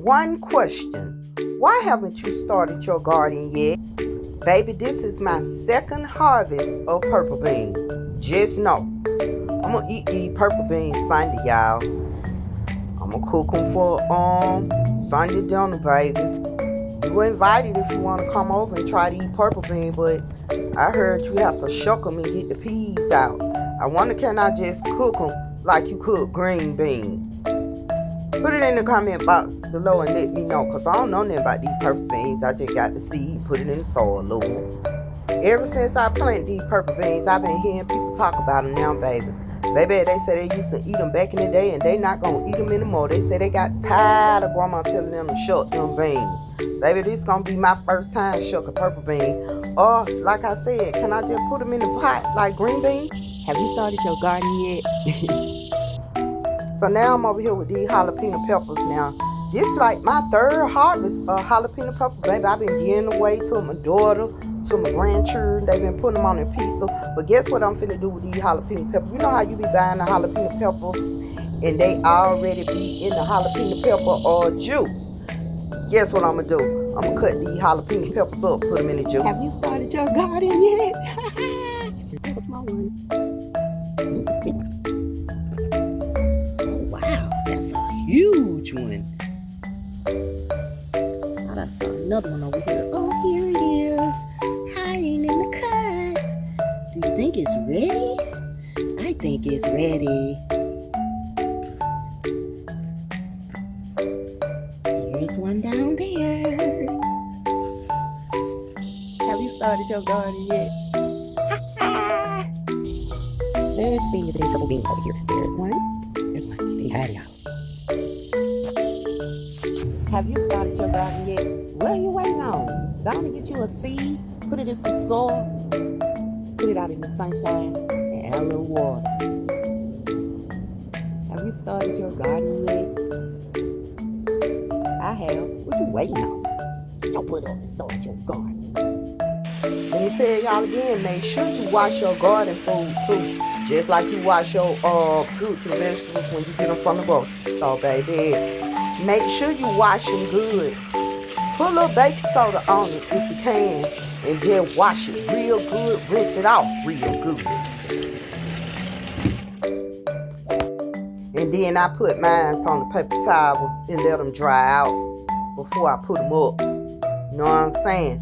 one question. Why haven't you started your garden yet? Baby, this is my second harvest of purple beans. Just know, I'm gonna eat these purple beans Sunday, y'all. I'm gonna cook them for Sunday dinner, baby. You invited if you want to come over and try to eat purple bean, but I heard you have to shuck them and get the peas out. I wonder, can I just cook them like you cook green beans? Put it in the comment box below and let me know, because I don't know nothing about these purple beans. I just got the seed, put it in the soil, Lord. Ever since I planted these purple beans, I've been hearing people talk about them now, baby. Baby, they say they used to eat them back in the day, and they not going to eat them anymore. They say they got tired of grandma telling them to shuck them beans. Baby, this is going to be my first time shuck a purple bean. Or, like I said, can I just put them in the pot like green beans? Have you started your garden yet? So now I'm over here with these jalapeno peppers now. This is like my third harvest of jalapeno peppers, baby. I've been giving away to my daughter, to my grandchildren. They've been putting them on their pizza. But guess what I'm finna do with these jalapeno peppers? You know how you be buying the jalapeno peppers and they already be in the jalapeno pepper or juice? Guess what I'm gonna do? I'm gonna cut these jalapeno peppers up, put them in the juice. Have you started your garden yet? Here's a small one. Huge one. Oh, that's another one over here. Oh, here it is, hiding in the cuts. Do you think it's ready? I think it's ready. Here's one down there. Have you started your garden yet? Let's see if there's a couple beans over here. There's one. There's one. They hide out. Have you started your garden yet? What are you waiting on? Go on and get you a seed, put it in some soil, put it out in the sunshine, and add a little water. Have you started your garden yet? I have. What you waiting on? Don't put up and start your garden. Let me tell y'all again, make sure you wash your garden food too. Just like you wash your fruits and vegetables when you get them from the grocery store, baby. Make sure you wash them good. Put a little baking soda on it if you can. And just wash it real good. Rinse it off real good. And then I put mine on the paper towel and let them dry out before I put them up. You know what I'm saying?